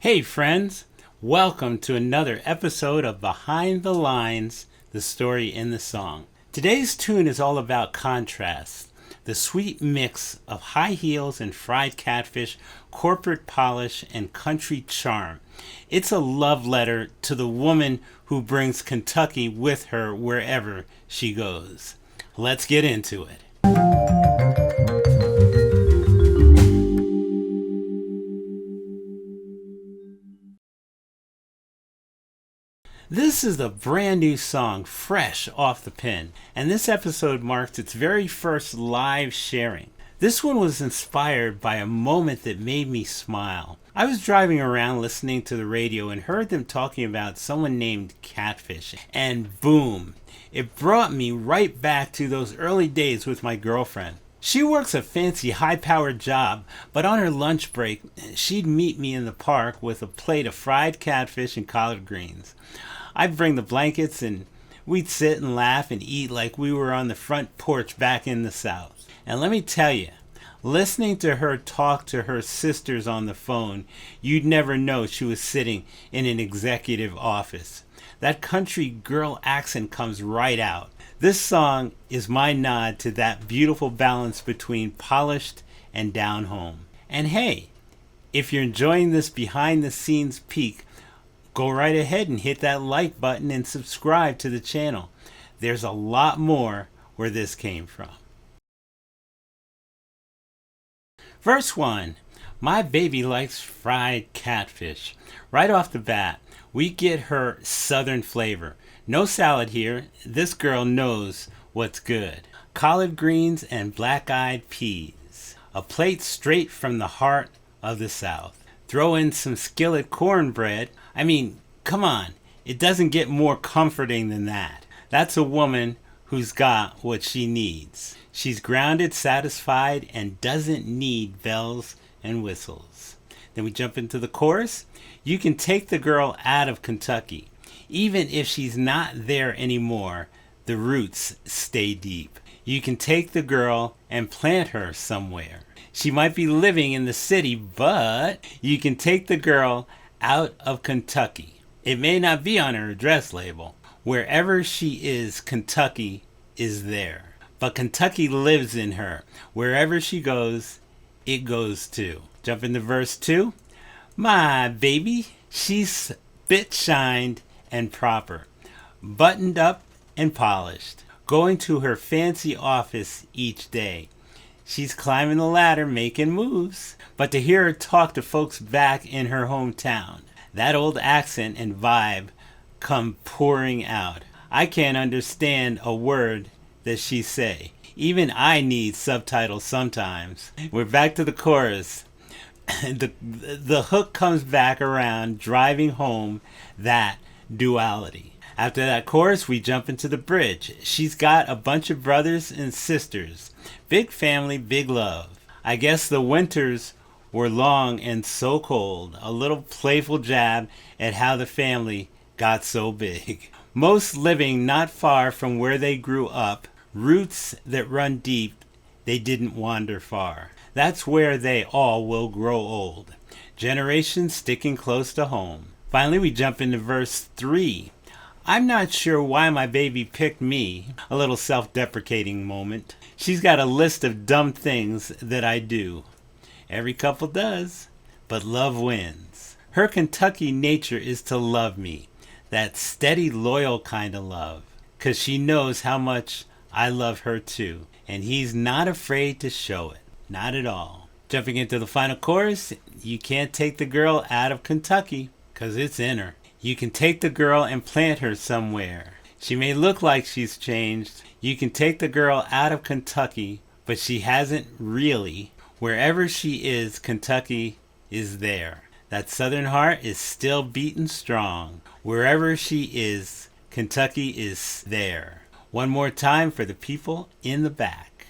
Hey friends, welcome to another episode of Behind the Lines, the story in the song. Today's tune is all about contrast, the sweet mix of high heels and fried catfish, corporate polish, and country charm. It's a love letter to the woman who brings Kentucky with her wherever she goes. Let's get into it. This is a brand new song, fresh off the pen, and this episode marks its very first live sharing. This one was inspired by a moment that made me smile. I was driving around listening to the radio and heard them talking about someone named Catfish, and boom, it brought me right back to those early days with my girlfriend. She works a fancy high-powered job, but on her lunch break, she'd meet me in the park with a plate of fried catfish and collard greens. I'd bring the blankets and we'd sit and laugh and eat like we were on the front porch back in the South. And let me tell you, listening to her talk to her sisters on the phone, you'd never know she was sitting in an executive office. That country girl accent comes right out. This song is my nod to that beautiful balance between polished and down home. And hey, if you're enjoying this behind the scenes peek, go right ahead and hit that like button and subscribe to the channel. There's a lot more where this came from. Verse 1. My baby likes fried catfish. Right off the bat, we get her southern flavor. No salad here. This girl knows what's good. Collard greens and black-eyed peas. A plate straight from the heart of the South. Throw in some skillet cornbread. I mean, come on. It doesn't get more comforting than that. That's a woman who's got what she needs. She's grounded, satisfied, and doesn't need bells and whistles. Then we jump into the chorus. You can take the girl out of Kentucky. Even if she's not there anymore, the roots stay deep. You can take the girl and plant her somewhere. She might be living in the city, but you can take the girl out of Kentucky. It may not be on her address label. Wherever she is, Kentucky is there. But Kentucky lives in her. Wherever she goes, it goes too. Jump into verse 2. My baby, she's spit shined and proper, buttoned up and polished, going to her fancy office each day. She's climbing the ladder, making moves. But to hear her talk to folks back in her hometown, that old accent and vibe come pouring out. I can't understand a word that she say. Even I need subtitles sometimes. We're back to the chorus. The hook comes back around, driving home that duality. After that chorus, we jump into the bridge. She's got a bunch of brothers and sisters. Big family, big love. I guess the winters were long and so cold. A little playful jab at how the family got so big. Most living not far from where they grew up. Roots that run deep, they didn't wander far. That's where they all will grow old. Generations sticking close to home. Finally, we jump into verse 3. I'm not sure why my baby picked me. A little self-deprecating moment. She's got a list of dumb things that I do. Every couple does, but love wins. Her Kentucky nature is to love me. That steady, loyal kind of love. 'Cause she knows how much I love her too. And he's not afraid to show it. Not at all. Jumping into the final chorus. You can't take the girl out of Kentucky. 'Cause it's in her. You can take the girl and plant her somewhere. She may look like she's changed. You can take the girl out of Kentucky, but she hasn't really. Wherever she is, Kentucky is there. That southern heart is still beating strong. Wherever she is, Kentucky is there. One more time for the people in the back.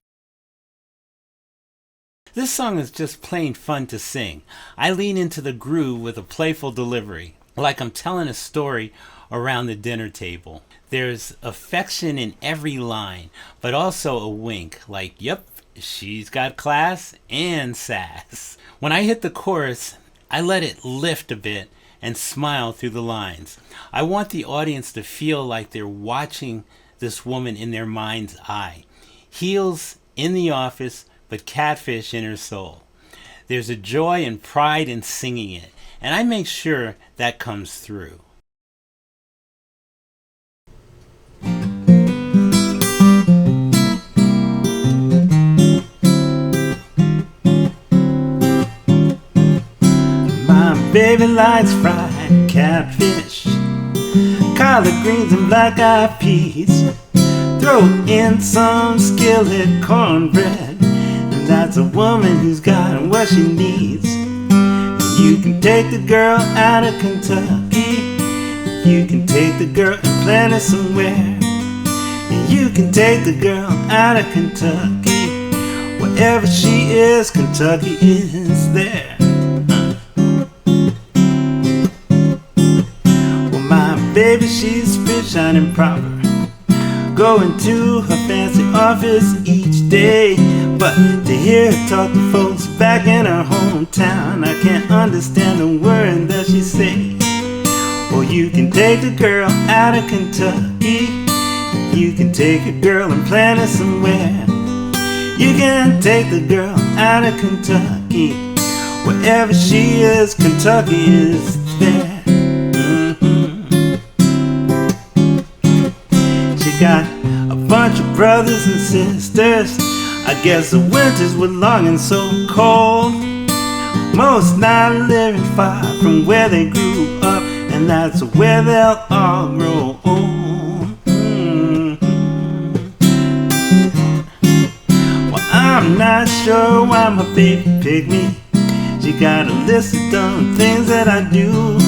This song is just plain fun to sing. I lean into the groove with a playful delivery, like I'm telling a story around the dinner table. There's affection in every line, but also a wink, like, yep, she's got class and sass. When I hit the chorus, I let it lift a bit and smile through the lines. I want the audience to feel like they're watching this woman in their mind's eye. Heels in the office, but catfish in her soul. There's a joy and pride in singing it, and I make sure that comes through. My baby likes fried catfish, collard greens and black-eyed peas. Throw in some skillet cornbread, and that's a woman who's got what she needs. You can take the girl out of Kentucky, you can take the girl and plant her somewhere. You can take the girl out of Kentucky, wherever she is, Kentucky is there. Well, my baby, she's fit, shining proper, going to her fancy office each day. But to hear her talk to folks back in her hometown, I can't understand a word that she say. Well, you can take the girl out of Kentucky, you can take a girl and plant her somewhere. You can take the girl out of Kentucky, wherever she is, Kentucky is there. She got a bunch of brothers and sisters. I guess the winters were long and so cold. Most now living far from where they grew up, and that's where they'll all grow old. Well, I'm not sure why my baby picked me. She got a list of dumb things that I do.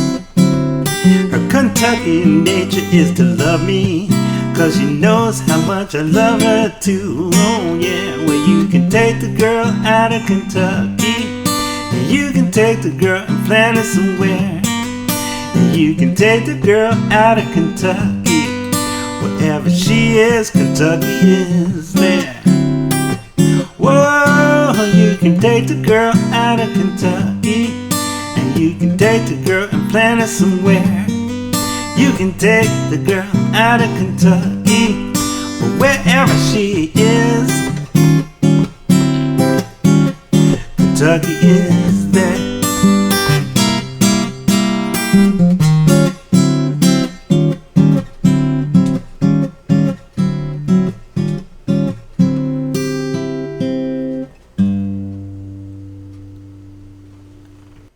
Her Kentucky nature is to love me, 'cause she knows how much I love her too. Oh yeah, well, you can take the girl out of Kentucky, and you can take the girl and plant her somewhere. And you can take the girl out of Kentucky, wherever she is, Kentucky is there. Whoa, you can take the girl out of Kentucky, and you can take the girl and plant her somewhere. You can take the girl out of Kentucky, wherever she is, Kentucky is there.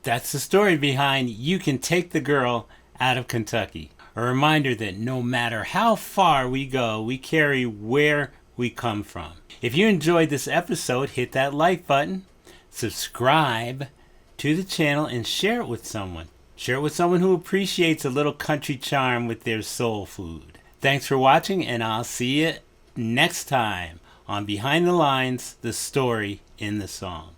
That's the story behind You Can Take the Girl Out of Kentucky. A reminder that no matter how far we go, we carry where we come from. If you enjoyed this episode, hit that like button, subscribe to the channel, and share it with someone. Share it with someone who appreciates a little country charm with their soul food. Thanks for watching, and I'll see you next time on Behind the Lines, the story in the song.